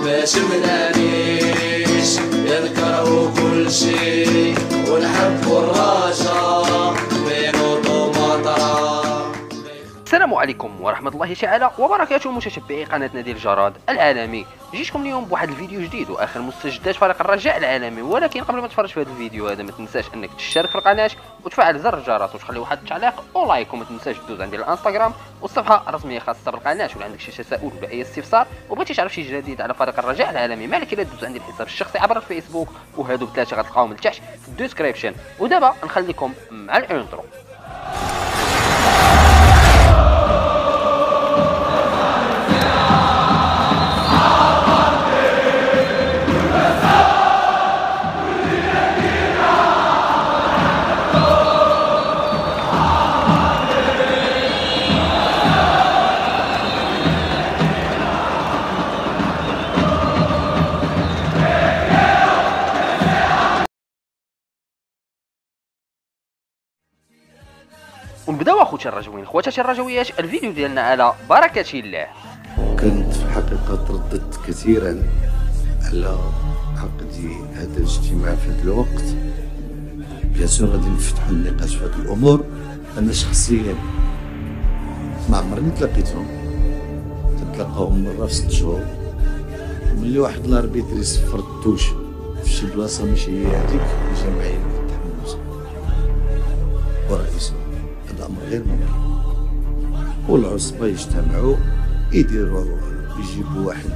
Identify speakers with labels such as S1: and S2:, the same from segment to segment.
S1: ما شمنانيش يذكروا كل شي ونحبوا الرجا بنوضو مطرة.
S2: السلام عليكم ورحمة الله تعالى وبركاته متتبعي قناتنا ديال جراد العالمي. جيتكم اليوم بواحد الفيديو جديد واخر مستجدات فريق الرجاء العالمي، ولكن قبل ما تفرج في هذا الفيديو هذا ما تنساش انك تشترك في القناه وتفعل زر الجرس وتخلي واحد التعليق ولايك، وما تنساش تدوز عندي الانستغرام والصفحه الرسميه خاصه بالقناه، ولا عندك شي تساؤل ولا اي استفسار وبغيتي تعرف شي جديد على فريق الرجاء العالمي، مالك الا دوز عندي الحساب الشخصي عبر الفيسبوك، وهادو بثلاثه غتلقاهم لتحت في الديسكريبشن. ودابا نخليكم مع الانترو. ونبداو اخوتي الرجويين خواتاتي الرجويات الفيديو ديالنا على بركه الله.
S3: كنت في الحقيقة ترددت كثيرا على عقد هذا الاجتماع في هذا الوقت. بيان سور غادي نفتحوا النقاش في هذه الامور. انا شخصيا ما عمرني تلاقيتهم، تتلاقاهم مره في 6 شهور، ملي واحد الاربيتر يصفر التوش في شي بلاصه ماشي هي هذيك الجمعيه اللي فتح ورئيسه، هذا امر غير ممكن. والعصبه يجتمعوا يديروا يجيبوا واحد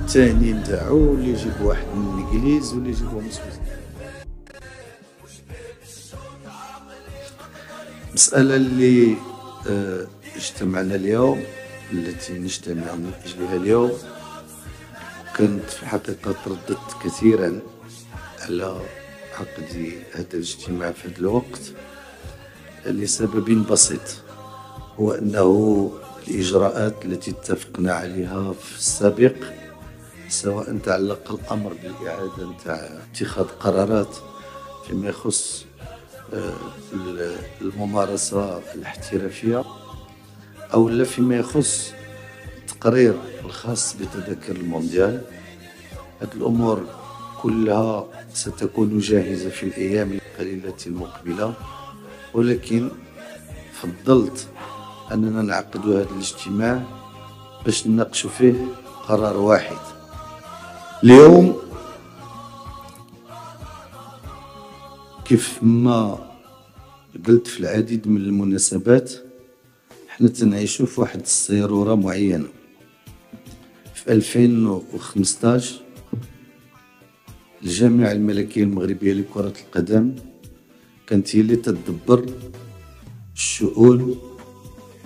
S3: ثاني نتاعو، ولا يجيبوا واحد من الانجليز، ولا يجيبوا من سويسرا. المسألة اللي اجتمعنا اليوم، التي نجتمع من أجلها اليوم، كنت في الحقيقة ترددت كثيرا على عقد هذا الاجتماع في هذا الوقت لسبب بسيط، هو أنه الإجراءات التي اتفقنا عليها في السابق، سواء تعلق الأمر بالإعادة نتاع اتخاذ قرارات فيما يخص الممارسة الاحترافية، أو لا فيما يخص التقرير الخاص بتذاكر المونديال، هذه الأمور كلها ستكون جاهزة في الأيام القليلة المقبلة، ولكن فضلت أننا نعقد هذا الاجتماع باش نناقشوا فيه قرار واحد. اليوم كيف ما قلت في العديد من المناسبات، احنا تنعيشوا في واحد الصيرورة معينة. في 2015 الجامعة الملكية المغربية لكرة القدم كانت هي اللي تدبر الشؤون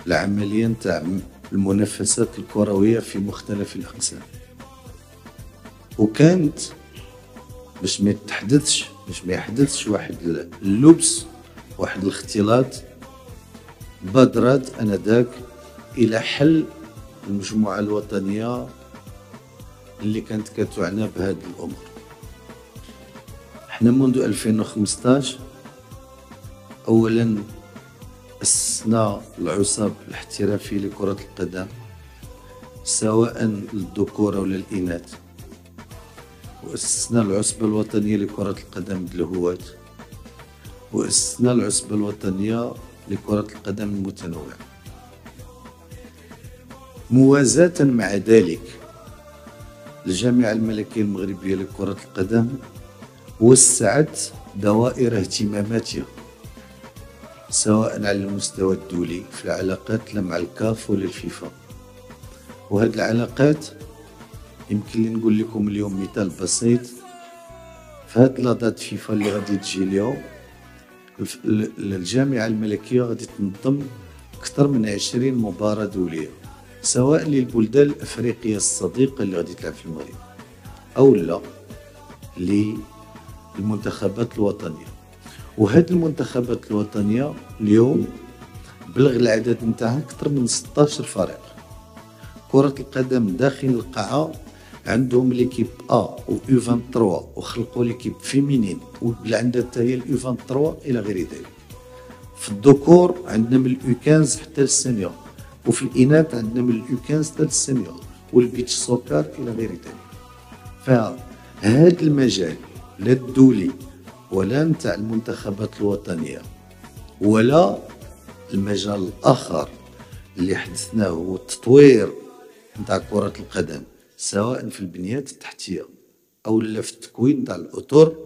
S3: العملية نتاع المنافسات الكروية في مختلف الأقسام، وكانت باش ما يحدثش واحد اللبس، واحد الاختلاط، بادرت انذاك الى حل المجموعة الوطنية اللي كانت كتعنى بهذه الامور. احنا منذ 2015 اولا أسسنا العصاب الاحترافي لكرة القدم سواء للذكور ولا الإناث، وأسسنا العصبة الوطنية لكرة القدم للهواة، وأسسنا العصبة الوطنية لكرة القدم المتنوعة. موازاة مع ذلك الجامعة الملكية المغربية لكرة القدم وسعت دوائر اهتماماتها سواء على المستوى الدولي في العلاقات لا مع الكاف ولا الفيفا. وهذه العلاقات يمكن لي نقول لكم اليوم مثال بسيط. في هذه لاطات فيفا اللي غادي تجي اليوم، الجامعة الملكية غادي تنظم أكثر من 20 مباراة دولية، سواء للبلدان الأفريقية الصديقة اللي غادي تلعب في المغرب، أو لا للمنتخبات الوطنية. وهذه المنتخبات الوطنية اليوم بلغ العدد نتاعها أكثر من 16 فريق. كرة القدم داخل القاعة عندهم ليكيب أ و U 23 وخلقوا ليكيب فيمينين وبلا عندها حتى هي الU 23 إلى غير ذلك. في الذكور عندنا من الU 15 حتى للسينيور، وفي الإناث عندنا من الU 15 حتى للسينيور والبيتش سوكر إلى غير ذلك. فهذا المجال لا الدولي ولا نتاع المنتخبات الوطنيه ولا المجال الاخر اللي حدثناه هو التطوير نتاع كرة القدم، سواء في البنيات التحتية أو لا في التكوين نتاع الأطر.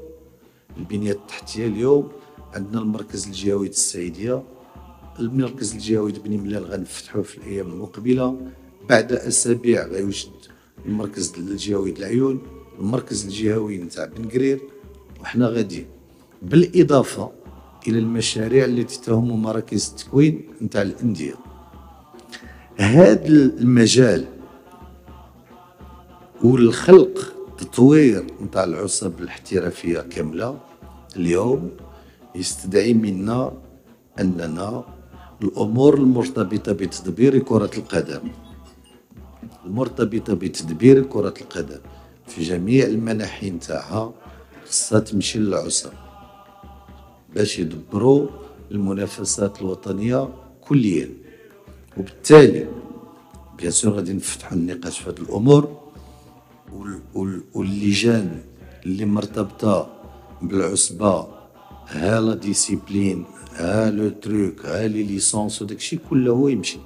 S3: البنيات التحتية اليوم عندنا المركز الجهوي السعيدية، المركز الجهوي بني ملال غنفتحوه في الأيام المقبلة، بعد أسابيع غيوجد المركز الجهوي العيون، المركز الجهوي نتاع بن قرير، وحنا غاديين بالإضافة إلى المشاريع التي تهم مراكز التكوين نتاع الأندية. هذا المجال والخلق تطوير نتاع العصب الاحترافية كاملة اليوم يستدعي منا أننا الأمور المرتبطة بتدبير كرة القدم، المرتبطة بتدبير كرة القدم في جميع المناحي نتاعها خصها تمشي للعصب باش يدبروا المنافسات الوطنية كليا. وبالتالي بيان سور غادي نفتحوا النقاش في هذه الامور، واللجان اللي مرتبطه بالعصبه، ها لا ديسيبلين، ها لو تروك، ها لي ليسونس، وداك الشيء كله يمشي،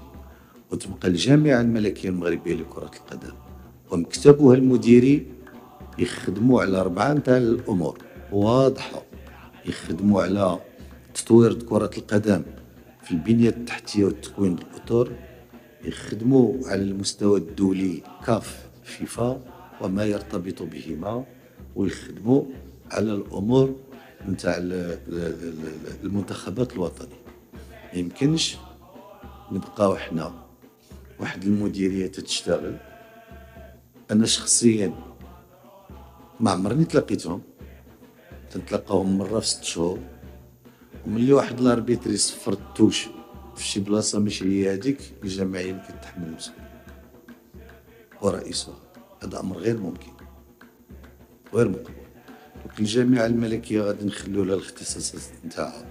S3: وتبقى الجامعه الملكيه المغربيه لكره القدم ومكتبها المديري يخدموا على 4 نتاع الامور واضحه. يخدموا على تطوير كره القدم في البنية التحتية والتكوين الأطر، يخدموا على المستوى الدولي كاف فيفا وما يرتبط بهما، ويخدموا على الأمور نتاع المنتخبات الوطنية. ما يمكنش نبقاو حنا واحد المديرية تشتغل. أنا شخصيا ما عمرني تلاقيتهم، تنتلاقاهم مرة في 6 شهور، وملي واحد الاربيتر يصفر التوش في شي بلاصه ماشي هي هذيك، الجمعيه اللي كتحمل المسؤوليه ورئيسها، هذا امر غير ممكن غير مقبول. دونك الجامعه الملكيه غادي نخليو لها الاختصاصات نتاعها،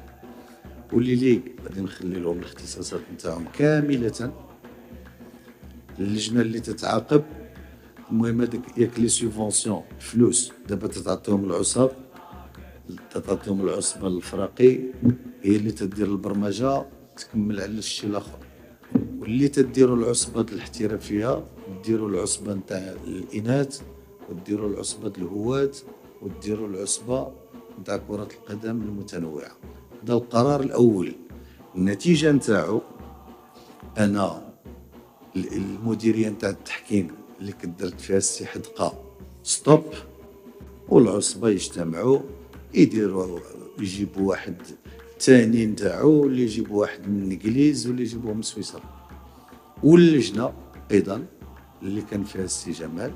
S3: واللي ليك غادي نخلي لهم الاختصاصات نتاعهم كامله. اللجنه اللي تتعاقب، المهم هذاك ياك لي سوبفونسيون فلوس دابا تتعطيهم العصاب، تعطيهم العصبة الفراقي هي اللي تدير البرمجة تكمل على الشيء الآخر، واللي تديروا العصبة الاحترافية ديروا العصبة نتاع الإناث، وديروا العصبة الهواة، وديروا العصبة نتاع كرة القدم المتنوعة. هذا القرار الأول. النتيجة نتاعو أنا المديرية نتاع التحكيم اللي كدرت فيها السي حدقة ستوب، والعصبة يجتمعوا يديروا يجيبوا واحد ثاني نتاعو، اللي يجيبوا واحد من الانجليز، واللي يجيبوه من سويسرا. واللجنه ايضا اللي كان فيها السي جمال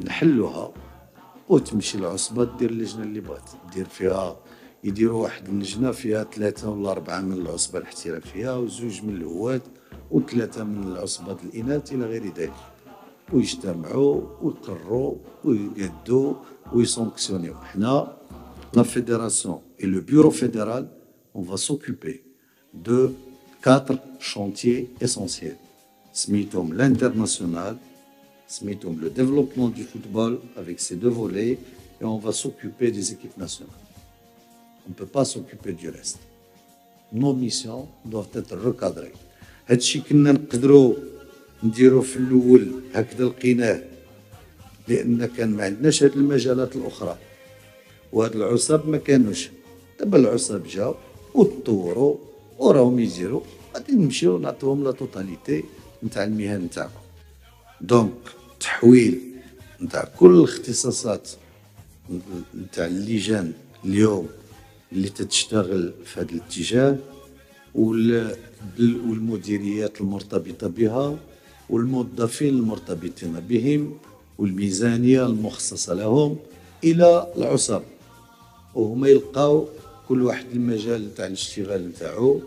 S3: نحلوها وتمشي العصبه دير اللجنه اللي بغات دير فيها. يديروا واحد اللجنه فيها 3 ولا 4 من العصبه الاحترافيه، و2 من الهواة، و3 من العصبه الاناث الى غير ذلك، ويجتمعوا ويقرروا ويقادوا ويسانكسيونيو. حنا لا fédération et le bureau fédéral, on va s'occuper de 4 chantiers essentiels. سميتهم l'international, سميتهم le développement du football avec ses 2 volets, et on va s'occuper des équipes nationales. On ne peut pas s'occuper du reste. Nos missions doivent être recadrées. هادشي كنا نقدروا نديرو في الاول هكذا لقيناه، لان كان ما عندناش هاد المجالات الاخرى، وهاد العصاب ما كانوش. دابا العصاب جاو وتطوروا وراهم يديروا، غادي نمشيو نعطيوهم لا توتاليتي نتاع المهن نتاعكم. دونك تحويل نتاع كل الاختصاصات نتاع اللجان اليوم اللي تتشتغل في هذا الاتجاه، والمديريات المرتبطة بها، والموظفين المرتبطين بهم، والميزانية المخصصة لهم إلى العصاب، وهما يلقاو كل واحد المجال نتاع الاشتغال نتاعو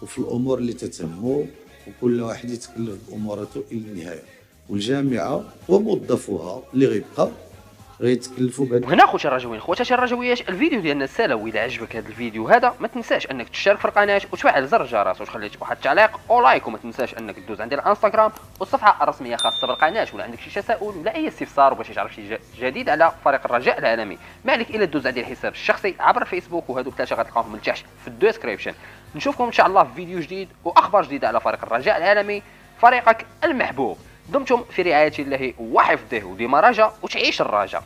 S3: وفي الأمور اللي تتهمو، وكل واحد يتكلف بأموراته إلى النهاية. والجامعة وموظفوها اللي غيبقى غيتكلفوا بهذا.
S2: وهنا خوتي الرجويين خواتاتي الرجويات، الفيديو ديالنا سالا. وإلا عجبك هذا الفيديو هذا ما تنساش انك تشترك في القناه وتفعل زر الجرس وتخلي واحد التعليق او لايك، وما تنساش انك تدوز عندي الانستغرام والصفحه الرسميه خاصه بالقناه. ولا عندك شي تساؤل ولا اي استفسار وبغيتي تعرف شي جديد على فريق الرجاء العالمي، ما عليك الا دوز عندي الحساب الشخصي عبر الفيسبوك، وهذوك ثلاثه غتلقاهم من تحت في الديسكريبشن. نشوفكم ان شاء الله في فيديو جديد واخبار جديده على فريق الرجاء العالمي، فريقك المحبوب. دمتم في رعايه الله وحفظه، وديما رجاء وتعيش الرجاء.